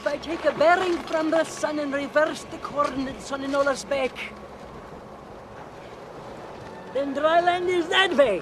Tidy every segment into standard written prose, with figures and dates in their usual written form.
If I take a bearing from the sun and reverse the coordinates on Enola's back, then dryland is that way.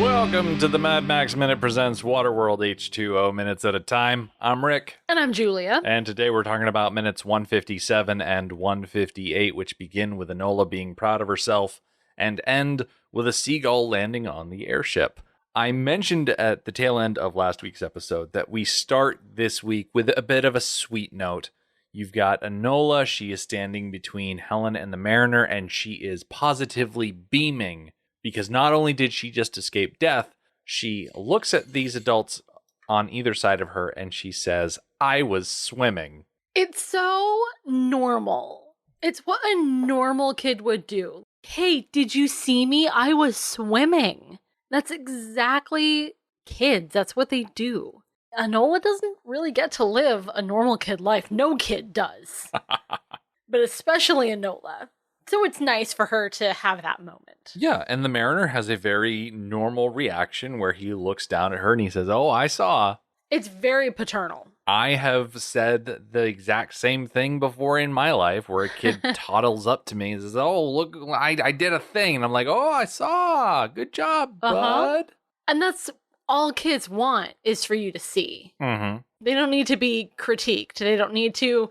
Welcome to the Mad Max Minute presents Waterworld H2O minutes at a time. I'm Rick. And I'm Julia. And today we're talking about minutes 157 and 158, which begin with Enola being proud of herself and end with a seagull landing on the airship. I mentioned at the tail end of last week's episode that we start this week with a bit of a sweet note. You've got Enola. She is standing between Helen and the Mariner, and she is positively beaming. Because not only did she just escape death, she looks at these adults on either side of her and she says, I was swimming. It's so normal. It's what a normal kid would do. Hey, did you see me? I was swimming. That's exactly kids. That's what they do. Enola doesn't really get to live a normal kid life. No kid does. But especially Enola. So it's nice for her to have that moment. Yeah, and the Mariner has a very normal reaction where he looks down at her and he says, oh, I saw. It's very paternal. I have said the exact same thing before in my life where a kid toddles up to me and says, oh, look, I did a thing. And I'm like, oh, I saw. Good job, bud. And that's all kids want is for you to see. Mm-hmm. They don't need to be critiqued. They don't need to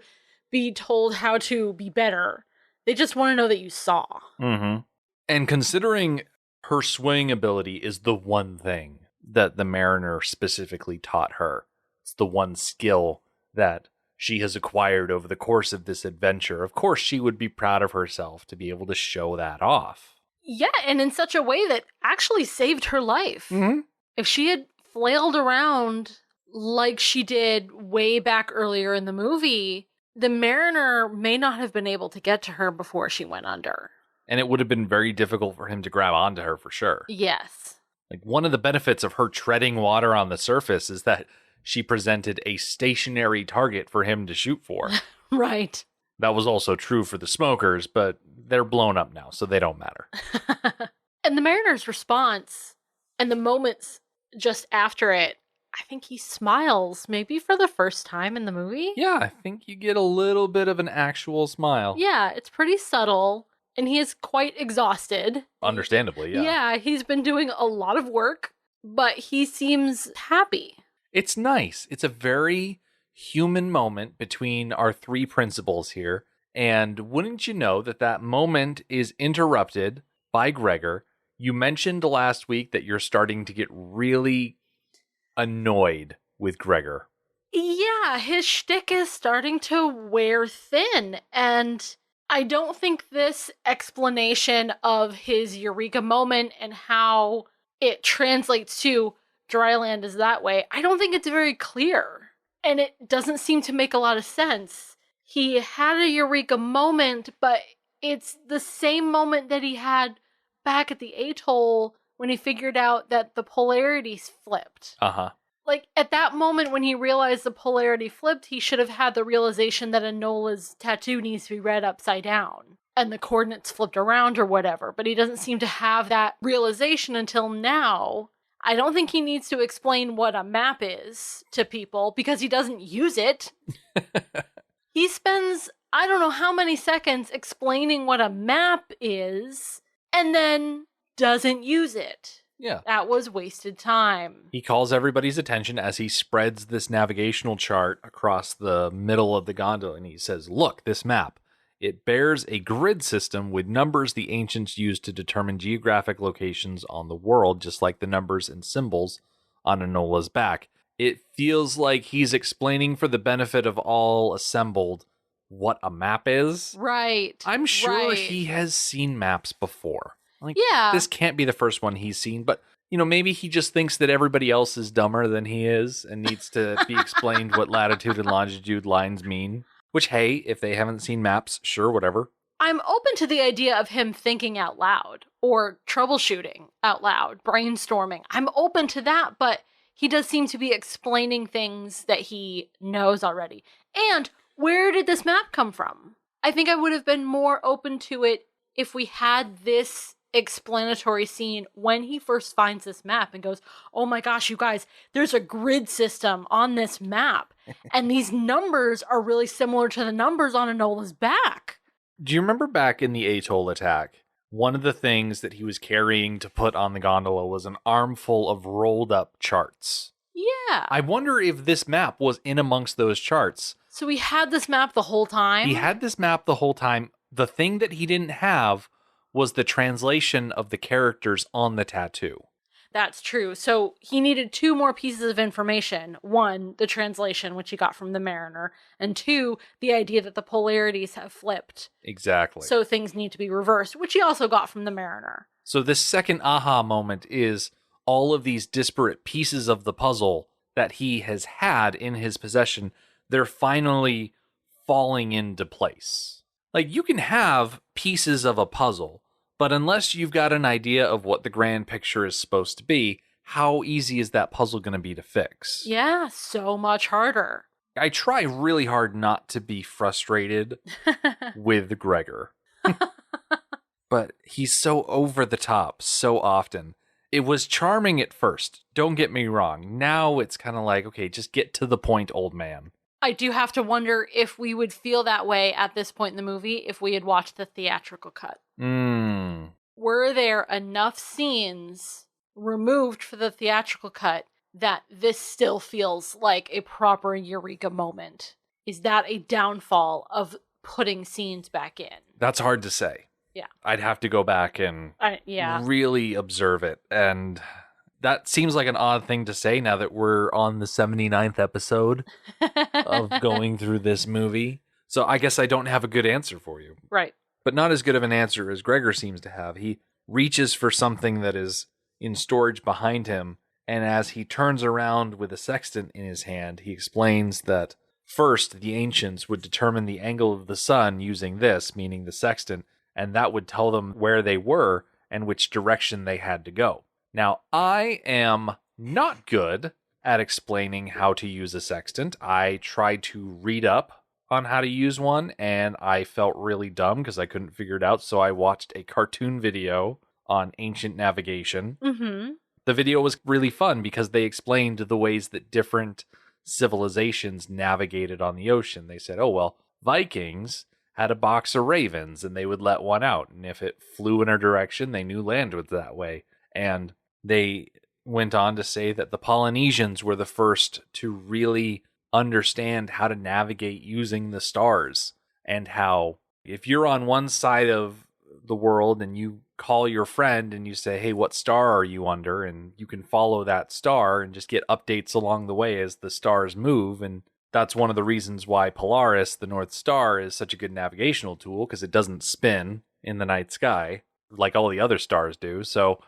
be told how to be better. They just want to know that you saw. Mm-hmm. And considering her swing ability is the one thing that the Mariner specifically taught her, it's the one skill that she has acquired over the course of this adventure, of course she would be proud of herself to be able to show that off. Yeah, and in such a way that actually saved her life. Mm-hmm. If she had flailed around like she did way back earlier in the movie, the Mariner may not have been able to get to her before she went under. And it would have been very difficult for him to grab onto her for sure. Yes. Like one of the benefits of her treading water on the surface is that she presented a stationary target for him to shoot for. Right. That was also true for the smokers, but they're blown up now, so they don't matter. And the Mariner's response and the moments just after it, I think he smiles, maybe for the first time in the movie. Yeah, I think you get a little bit of an actual smile. Yeah, it's pretty subtle, and he is quite exhausted. Understandably, yeah. Yeah, he's been doing a lot of work, but he seems happy. It's nice. It's a very human moment between our three principals here, and wouldn't you know that moment is interrupted by Gregor. You mentioned last week that you're starting to get really annoyed with Gregor. Yeah, his shtick is starting to wear thin, and I don't think this explanation of his eureka moment and how it translates to dryland is that way, I don't think it's very clear, and it doesn't seem to make a lot of sense. He had a eureka moment, but it's the same moment that he had back at the atoll when he figured out that the polarities flipped. Uh-huh. Like, at that moment when he realized the polarity flipped, he should have had the realization that Enola's tattoo needs to be read upside down and the coordinates flipped around or whatever. But he doesn't seem to have that realization until now. I don't think he needs to explain what a map is to people because he doesn't use it. He spends, I don't know how many seconds explaining what a map is and then doesn't use it. Yeah. That was wasted time. He calls everybody's attention as he spreads this navigational chart across the middle of the gondola, and he says, look, this map. It bears a grid system with numbers the ancients used to determine geographic locations on the world, just like the numbers and symbols on Enola's back. It feels like he's explaining for the benefit of all assembled what a map is. Right. I'm sure right. he has seen maps before. Like, yeah. This can't be the first one he's seen, but, you know, maybe he just thinks that everybody else is dumber than he is and needs to be explained what latitude and longitude lines mean. Which, hey, if they haven't seen maps, sure, whatever. I'm open to the idea of him thinking out loud or troubleshooting out loud, brainstorming. I'm open to that, but he does seem to be explaining things that he knows already. And where did this map come from? I think I would have been more open to it if we had this explanatory scene when he first finds this map and goes, oh my gosh, you guys, there's a grid system on this map. And these numbers are really similar to the numbers on Enola's back. Do you remember back in the atoll attack, one of the things that he was carrying to put on the gondola was an armful of rolled up charts? Yeah. I wonder if this map was in amongst those charts. So he had this map the whole time? He had this map the whole time. The thing that he didn't have was the translation of the characters on the tattoo. That's true. So he needed 2 more pieces of information. 1, the translation, which he got from the Mariner. And 2, the idea that the polarities have flipped. Exactly. So things need to be reversed, which he also got from the Mariner. So this second aha moment is all of these disparate pieces of the puzzle that he has had in his possession. They're finally falling into place. Like, you can have pieces of a puzzle, but unless you've got an idea of what the grand picture is supposed to be, how easy is that puzzle going to be to fix? Yeah, so much harder. I try really hard not to be frustrated with Gregor. But he's so over the top so often. It was charming at first, don't get me wrong. Now it's kind of like, okay, just get to the point, old man. I do have to wonder if we would feel that way at this point in the movie if we had watched the theatrical cut. Were there enough scenes removed for the theatrical cut that this still feels like a proper Eureka moment? Is that a downfall of putting scenes back in? That's hard to say. Yeah. I'd have to go back and really observe it. And that seems like an odd thing to say now that we're on the 79th episode of going through this movie. So I guess I don't have a good answer for you. Right. But not as good of an answer as Gregor seems to have. He reaches for something that is in storage behind him, and as he turns around with a sextant in his hand, he explains that first the ancients would determine the angle of the sun using this, meaning the sextant, and that would tell them where they were and which direction they had to go. Now, I am not good at explaining how to use a sextant. I tried to read up on how to use one, and I felt really dumb because I couldn't figure it out, so I watched a cartoon video on ancient navigation. Mm-hmm. The video was really fun because they explained the ways that different civilizations navigated on the ocean. They said, oh, well, Vikings had a box of ravens, and they would let one out, and if it flew in a direction, they knew land was that way. And they went on to say that the Polynesians were the first to really understand how to navigate using the stars, and how if you're on one side of the world and you call your friend and you say, hey, what star are you under? And you can follow that star and just get updates along the way as the stars move. And that's one of the reasons why Polaris, the North Star, is such a good navigational tool, because it doesn't spin in the night sky like all the other stars do. So,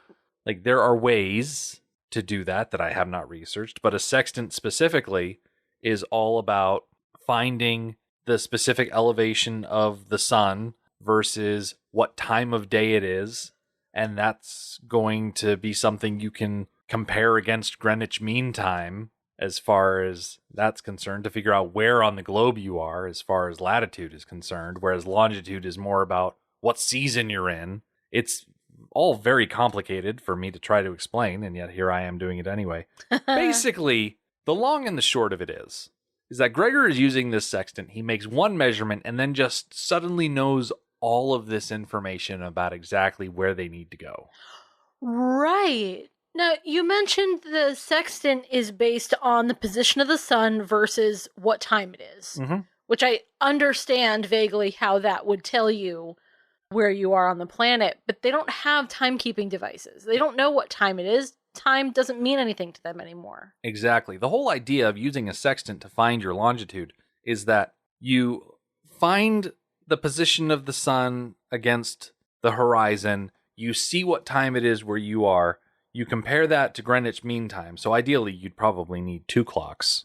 like, there are ways to do that I have not researched, but a sextant specifically is all about finding the specific elevation of the sun versus what time of day it is, and that's going to be something you can compare against Greenwich Mean Time as far as that's concerned, to figure out where on the globe you are as far as latitude is concerned, whereas longitude is more about what season you're in. It's all very complicated for me to try to explain, and yet here I am doing it anyway. Basically, the long and the short of it is that Gregor is using this sextant. He makes one measurement and then just suddenly knows all of this information about exactly where they need to go. Right. Now, you mentioned the sextant is based on the position of the sun versus what time it is, which I understand vaguely how that would tell you where you are on the planet, but they don't have timekeeping devices. They don't know what time it is. Time doesn't mean anything to them anymore. Exactly. The whole idea of using a sextant to find your longitude is that you find the position of the sun against the horizon, you see what time it is where you are, you compare that to Greenwich Mean Time. So ideally, you'd probably need 2 clocks,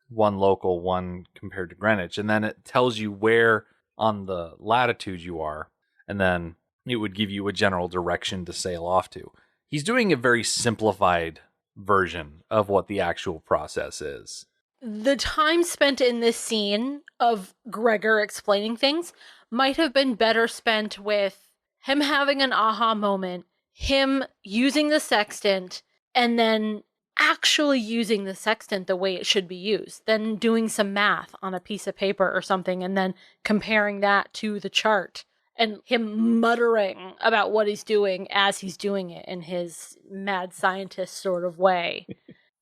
one local, one compared to Greenwich, and then it tells you where on the latitude you are. and then it would give you a general direction to sail off to. He's doing a very simplified version of what the actual process is. The time spent in this scene of Gregor explaining things might have been better spent with him having an aha moment, him using the sextant, and then actually using the sextant the way it should be used, then doing some math on a piece of paper or something, and then comparing that to the chart, and him muttering about what he's doing as he's doing it in his mad scientist sort of way.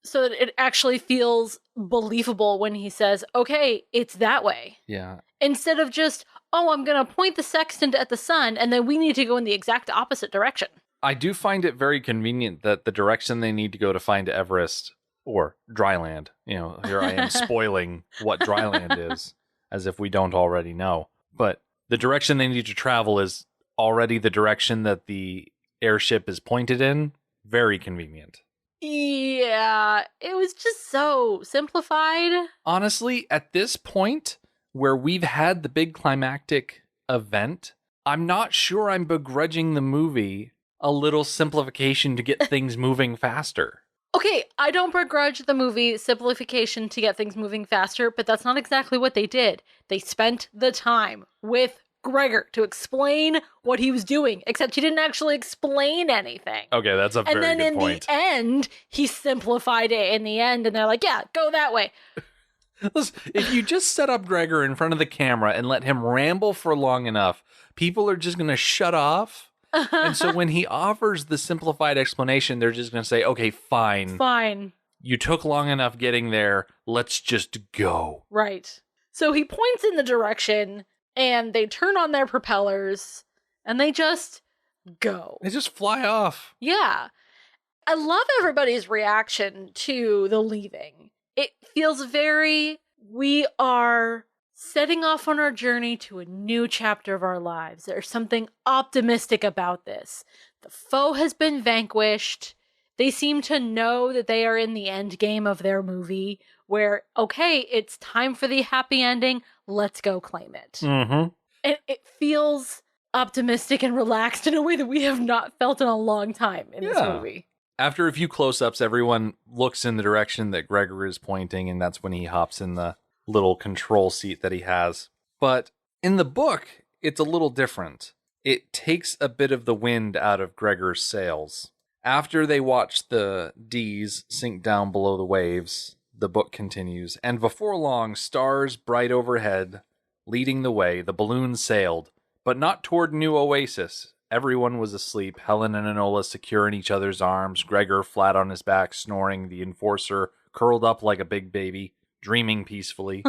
So that it actually feels believable when he says, okay, it's that way. Yeah. Instead of just, oh, I'm going to point the sextant at the sun, and then we need to go in the exact opposite direction. I do find it very convenient that the direction they need to go to find Everest, or dryland, here I am spoiling what dryland is, as if we don't already know. But the direction they need to travel is already the direction that the airship is pointed in. Very convenient. Yeah, it was just so simplified. Honestly, at this point, where we've had the big climactic event, I'm not sure I'm begrudging the movie a little simplification to get things moving faster. Okay, I don't begrudge the movie simplification to get things moving faster, but that's not exactly what they did. They spent the time with Gregor to explain what he was doing, except he didn't actually explain anything. Okay, that's a very good point. And then in the end, he simplified it in the end, and they're like, yeah, go that way. Listen, if you just set up Gregor in front of the camera and let him ramble for long enough, people are just going to shut off. And so when he offers the simplified explanation, they're just going to say, okay, fine. Fine. You took long enough getting there. Let's just go. Right. So he points in the direction, and they turn on their propellers, and they just go. They just fly off. Yeah. I love everybody's reaction to the leaving. It feels very, we are setting off on our journey to a new chapter of our lives. There's something optimistic about this. The foe has been vanquished. They seem to know that they are in the end game of their movie, where, okay, it's time for the happy ending. Let's go claim it. Mm-hmm. And it feels optimistic and relaxed in a way that we have not felt in a long time in this movie. After a few close-ups, everyone looks in the direction that Gregor is pointing, and that's when he hops in the little control seat that he has. But in the book, it's a little different. It takes a bit of the wind out of Gregor's sails. After they watch the D's sink down below the waves, the book continues, and before long, stars bright overhead, leading the way, the balloon sailed, but not toward New Oasis. Everyone was asleep, Helen and Enola secure in each other's arms, Gregor flat on his back, snoring, the enforcer curled up like a big baby, dreaming peacefully.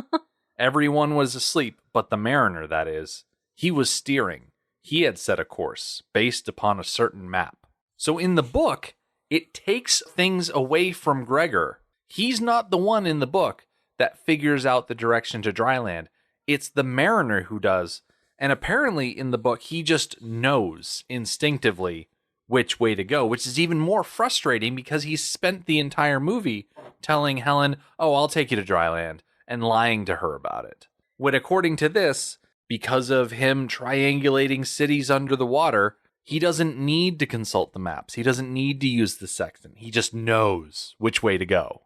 Everyone was asleep, but the mariner, that is. He was steering. He had set a course, based upon a certain map. So in the book, it takes things away from Gregor. He's not the one in the book that figures out the direction to dryland. It's the mariner who does. And apparently in the book, he just knows instinctively which way to go, which is even more frustrating because he spent the entire movie telling Helen, oh, I'll take you to dryland, and lying to her about it. When according to this, because of him triangulating cities under the water, he doesn't need to consult the maps. He doesn't need to use the sextant. He just knows which way to go.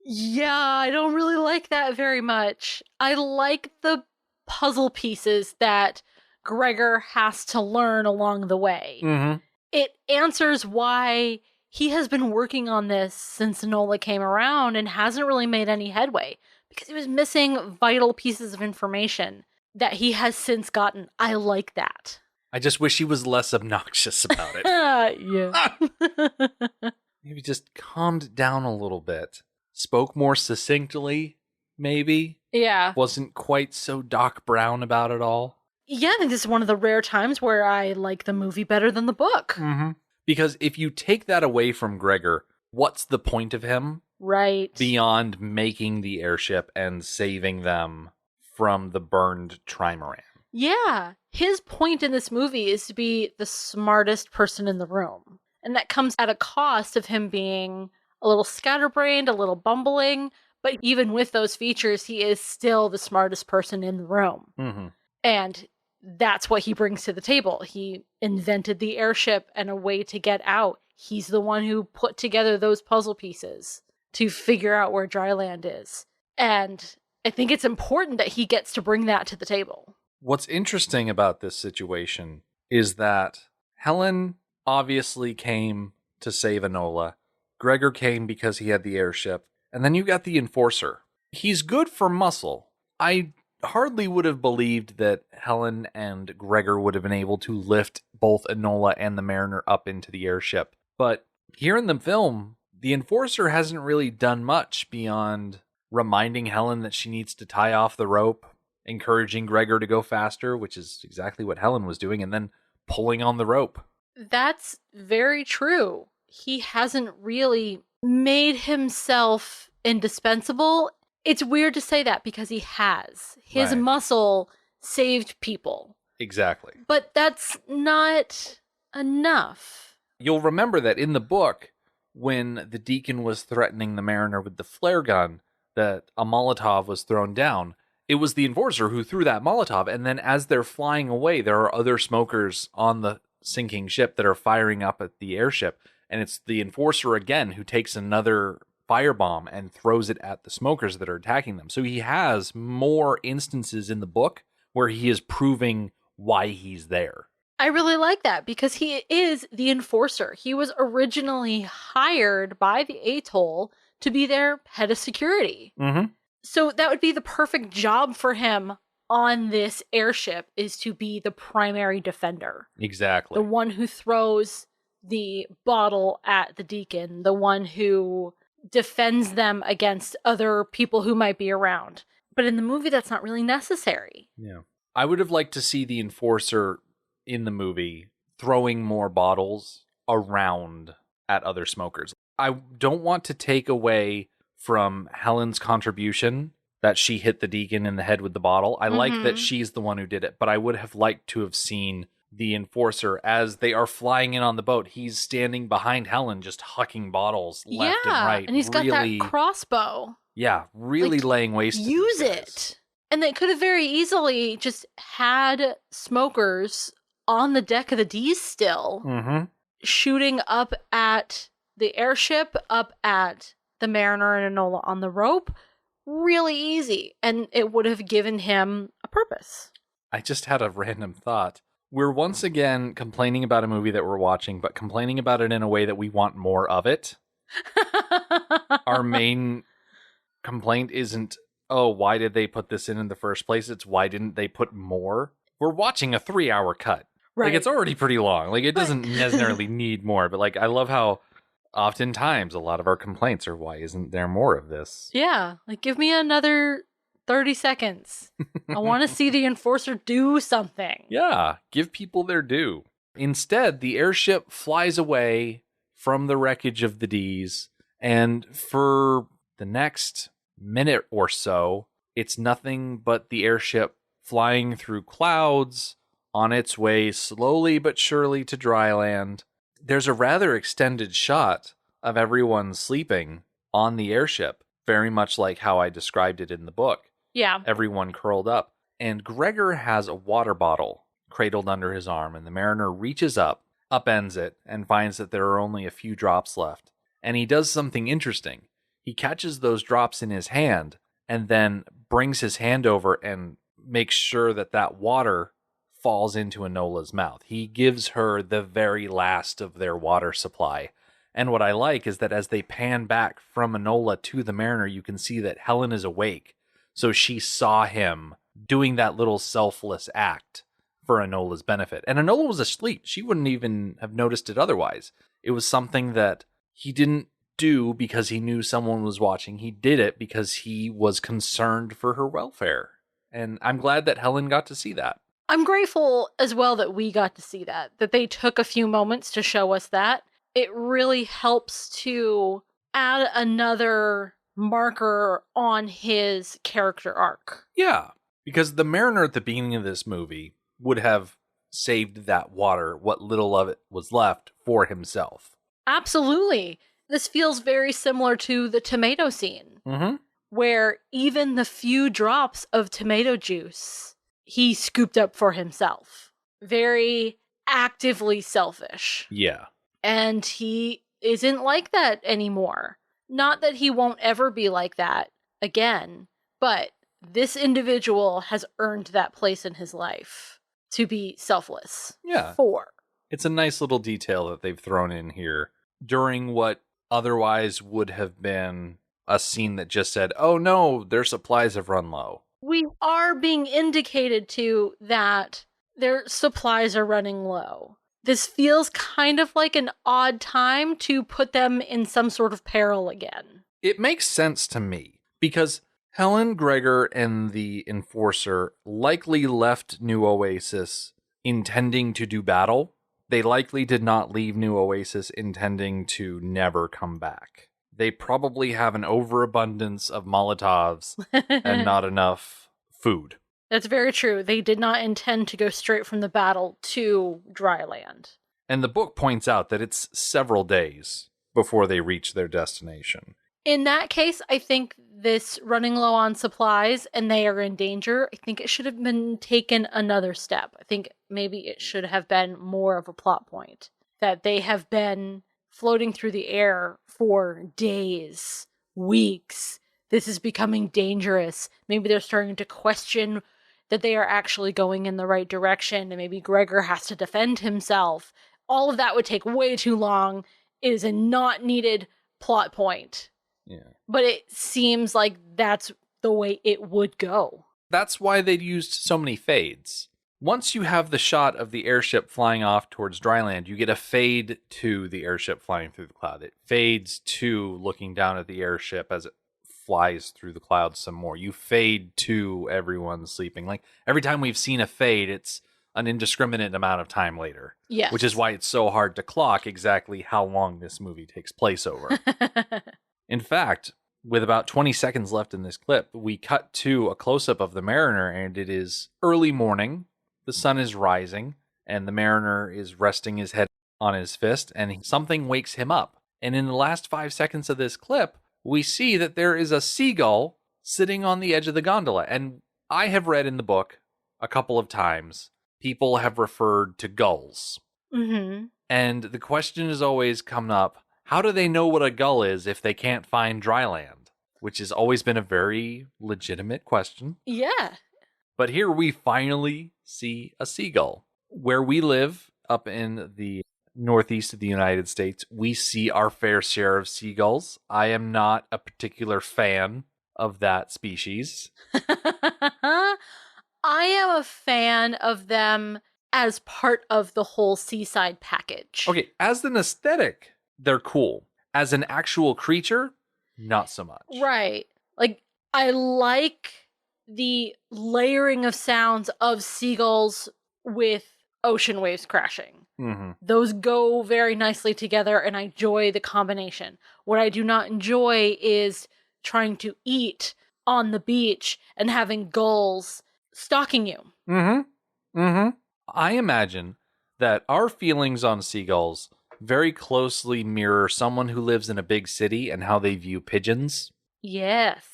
Yeah, I don't really like that very much. I like the puzzle pieces that Gregor has to learn along the way. Mm-hmm. It answers why he has been working on this since Enola came around and hasn't really made any headway, because he was missing vital pieces of information that he has since gotten. I like that. I just wish he was less obnoxious about it. Yeah. Maybe just calmed down a little bit. Spoke more succinctly, maybe. Yeah. Wasn't quite so Doc Brown about it all. Yeah, I think this is one of the rare times where I like the movie better than the book. Mm-hmm. Because if you take that away from Gregor, what's the point of him? Right. Beyond making the airship and saving them from the burned trimaran. Yeah. His point in this movie is to be the smartest person in the room. And that comes at a cost of him being a little scatterbrained, a little bumbling. But even with those features, he is still the smartest person in the room. Mm-hmm. And that's what he brings to the table. He invented the airship and a way to get out. He's the one who put together those puzzle pieces to figure out where dryland is. And I think it's important that he gets to bring that to the table. What's interesting about this situation is that Helen obviously came to save Enola. Gregor came because he had the airship. And then you got the enforcer. He's good for muscle. I hardly would have believed that Helen and Gregor would have been able to lift both Enola and the Mariner up into the airship. But here in the film, the enforcer hasn't really done much beyond reminding Helen that she needs to tie off the rope, encouraging Gregor to go faster, which is exactly what Helen was doing, and then pulling on the rope. That's very true. He hasn't really made himself indispensable. It's weird to say that because he has. His muscle saved people. Exactly. But that's not enough. You'll remember that in the book, when the deacon was threatening the Mariner with the flare gun, that a Molotov was thrown down. It was the enforcer who threw that Molotov, and then as they're flying away, there are other smokers on the sinking ship that are firing up at the airship, and it's the enforcer again who takes another firebomb and throws it at the smokers that are attacking them. So he has more instances in the book where he is proving why he's there. I really like that because he is the enforcer. He was originally hired by the Atoll to be their head of security. Mm-hmm. So that would be the perfect job for him on this airship, is to be the primary defender. Exactly. The one who throws the bottle at the deacon, the one who defends them against other people who might be around. But in the movie, that's not really necessary. Yeah. I would have liked to see the enforcer in the movie throwing more bottles around at other smokers. I don't want to take away from Helen's contribution that she hit the deacon in the head with the bottle. I like that she's the one who did it, but I would have liked to have seen the enforcer as they are flying in on the boat. He's standing behind Helen, just hucking bottles left and right. And he's got that crossbow. Yeah, really laying waste to use these guys. it. And they could have very easily just had smokers on the deck of the D's still, shooting up at the airship, up at the Mariner and Enola on the rope. Really easy. And it would have given him a purpose. I just had a random thought. We're once again complaining about a movie that we're watching, but complaining about it in a way that we want more of it. Our main complaint isn't, oh, why did they put this in the first place? It's why didn't they put more? We're watching a 3-hour cut. Right. Like, it's already pretty long. Like, it doesn't necessarily need more, but like, I love how oftentimes a lot of our complaints are, why isn't there more of this? Yeah. Like, give me another 30 seconds. I want to see the enforcer do something. Yeah. Give people their due. Instead, the airship flies away from the wreckage of the D's, and for the next minute or so, it's nothing but the airship flying through clouds on its way slowly but surely to dry land. There's a rather extended shot of everyone sleeping on the airship, very much like how I described it in the book. Yeah. Everyone curled up. And Gregor has a water bottle cradled under his arm, and the Mariner reaches up, upends it, and finds that there are only a few drops left. And he does something interesting. He catches those drops in his hand, and then brings his hand over and makes sure that that water falls into Enola's mouth. He gives her the very last of their water supply. And what I like is that as they pan back from Enola to the Mariner, you can see that Helen is awake. So she saw him doing that little selfless act for Enola's benefit. And Enola was asleep. She wouldn't even have noticed it otherwise. It was something that he didn't do because he knew someone was watching. He did it because he was concerned for her welfare. And I'm glad that Helen got to see that. I'm grateful as well that we got to see that they took a few moments to show us that. It really helps to add another marker on his character arc. Yeah, because the Mariner at the beginning of this movie would have saved that water, what little of it was left, for himself. Absolutely. This feels very similar to the tomato scene, where even the few drops of tomato juice he scooped up for himself. Very actively selfish. Yeah. And he isn't like that anymore. Not that he won't ever be like that again, but this individual has earned that place in his life to be selfless. Yeah. For. It's a nice little detail that they've thrown in here during what otherwise would have been a scene that just said, oh no, their supplies have run low. We are being indicated to that their supplies are running low. This feels kind of like an odd time to put them in some sort of peril again. It makes sense to me because Helen, Gregor, and the Enforcer likely left New Oasis intending to do battle. They likely did not leave New Oasis intending to never come back. They probably have an overabundance of Molotovs and not enough food. That's very true. They did not intend to go straight from the battle to dryland. And the book points out that it's several days before they reach their destination. In that case, I think this running low on supplies and they are in danger, I think it should have been taken another step. I think maybe it should have been more of a plot point. That they have been floating through the air for days, weeks. This is becoming dangerous. Maybe they're starting to question that they are actually going in the right direction, and maybe Gregor has to defend himself. All of that would take way too long. It is a not needed plot point. Yeah. But it seems like that's the way it would go. That's why they used so many fades. Once you have the shot of the airship flying off towards dryland, you get a fade to the airship flying through the cloud. It fades to looking down at the airship as it flies through the clouds some more. You fade to everyone sleeping. Like every time we've seen a fade, it's an indiscriminate amount of time later. Yes. Which is why it's so hard to clock exactly how long this movie takes place over. In fact, with about 20 seconds left in this clip, we cut to a close-up of the Mariner, and it is early morning. The sun is rising, and the Mariner is resting his head on his fist, and something wakes him up. And in the last 5 seconds of this clip, we see that there is a seagull sitting on the edge of the gondola. And I have read in the book a couple of times, people have referred to gulls. Mm-hmm. And the question has always come up, how do they know what a gull is if they can't find dryland? Which has always been a very legitimate question. Yeah. But here we finally see a seagull. Where we live, up in the northeast of the United States, we see our fair share of seagulls. I am not a particular fan of that species. I am a fan of them as part of the whole seaside package. Okay, as an aesthetic, they're cool. As an actual creature, not so much. Right. Like, I like the layering of sounds of seagulls with ocean waves crashing. Mm-hmm. Those go very nicely together, and I enjoy the combination. What I do not enjoy is trying to eat on the beach and having gulls stalking you. Mm-hmm. Mm-hmm. I imagine that our feelings on seagulls very closely mirror someone who lives in a big city and how they view pigeons. Yes.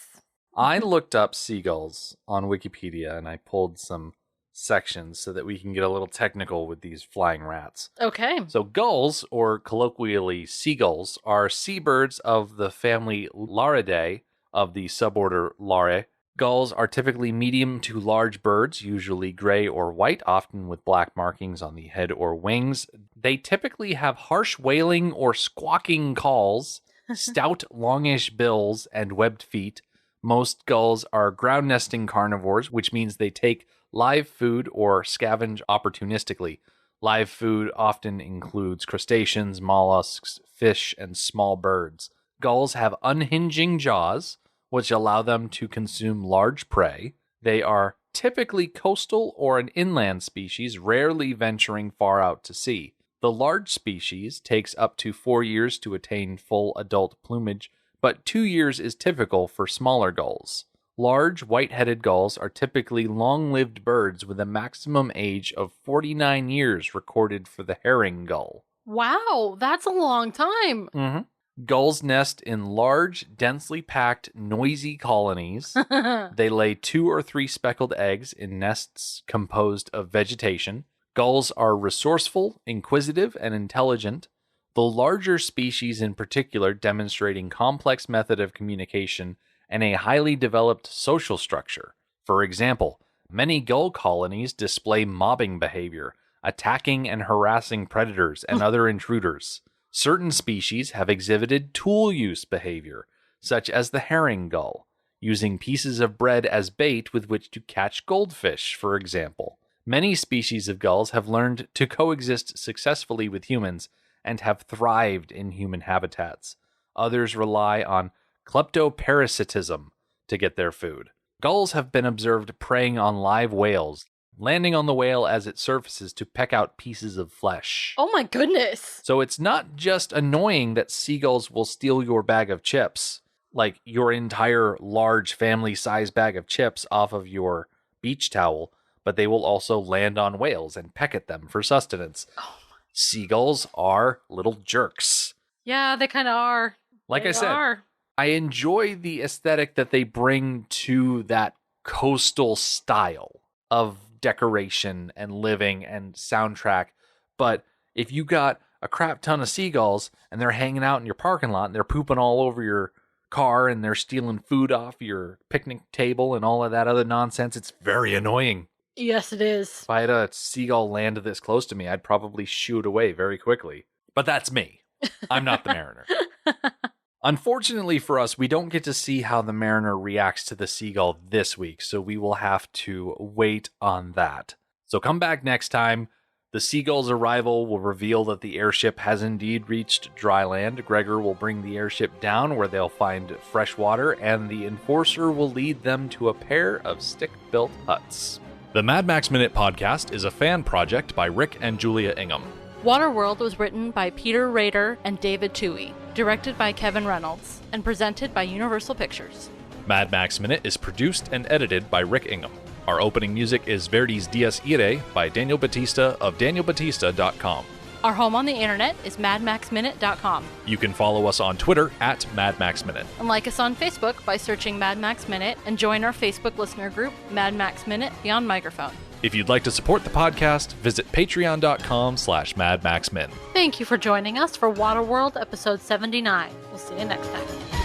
I looked up seagulls on Wikipedia and I pulled some sections so that we can get a little technical with these flying rats. Okay. So gulls, or colloquially seagulls, are seabirds of the family Laridae of the suborder Lare. Gulls are typically medium to large birds, usually gray or white, often with black markings on the head or wings. They typically have harsh wailing or squawking calls, stout, longish bills, and webbed feet. Most gulls are ground nesting carnivores, which means they take live food or scavenge opportunistically. Live food often includes crustaceans, mollusks, fish, and small birds. Gulls have unhinging jaws, which allow them to consume large prey. They are typically coastal or an inland species, rarely venturing far out to sea. The large species takes up to 4 years to attain full adult plumage, but 2 years is typical for smaller gulls. Large, white-headed gulls are typically long-lived birds with a maximum age of 49 years recorded for the herring gull. Wow, that's a long time. Mm-hmm. Gulls nest in large, densely packed, noisy colonies. They lay 2 or 3 speckled eggs in nests composed of vegetation. Gulls are resourceful, inquisitive, and intelligent, the larger species in particular demonstrating complex method of communication and a highly developed social structure. For example, many gull colonies display mobbing behavior, attacking and harassing predators and other intruders. Certain species have exhibited tool use behavior, such as the herring gull, using pieces of bread as bait with which to catch goldfish, for example. Many species of gulls have learned to coexist successfully with humans and have thrived in human habitats. Others rely on kleptoparasitism to get their food. Gulls have been observed preying on live whales, landing on the whale as it surfaces to peck out pieces of flesh. Oh my goodness. So it's not just annoying that seagulls will steal your bag of chips, like your entire large family-size bag of chips off of your beach towel, but they will also land on whales and peck at them for sustenance. Oh. Seagulls are little jerks. Yeah, they kind of are. Like They I said, are. I enjoy the aesthetic that they bring to that coastal style of decoration and living and soundtrack. But if you got a crap ton of seagulls and they're hanging out in your parking lot and they're pooping all over your car and they're stealing food off your picnic table and all of that other nonsense, it's very annoying. Yes, it is. If I had a seagull land this close to me, I'd probably shoo it away very quickly. But that's me. I'm not the mariner. Unfortunately for us, we don't get to see how the mariner reacts to the seagull this week, so we will have to wait on that. So come back next time. The seagull's arrival will reveal that the airship has indeed reached dry land. Gregor will bring the airship down where they'll find fresh water, and the enforcer will lead them to a pair of stick-built huts. The Mad Max Minute podcast is a fan project by Rick and Julia Ingham. Waterworld was written by Peter Rader and David Toohey, directed by Kevin Reynolds, and presented by Universal Pictures. Mad Max Minute is produced and edited by Rick Ingham. Our opening music is Verdi's Dies Irae by Daniel Batista of danielbatista.com. Our home on the internet is madmaxminute.com. You can follow us on Twitter at Mad Max Minute. And like us on Facebook by searching Mad Max Minute and join our Facebook listener group, Mad Max Minute Beyond Microphone. If you'd like to support the podcast, visit patreon.com/madmaxmin. Thank you for joining us for Waterworld episode 79. We'll see you next time.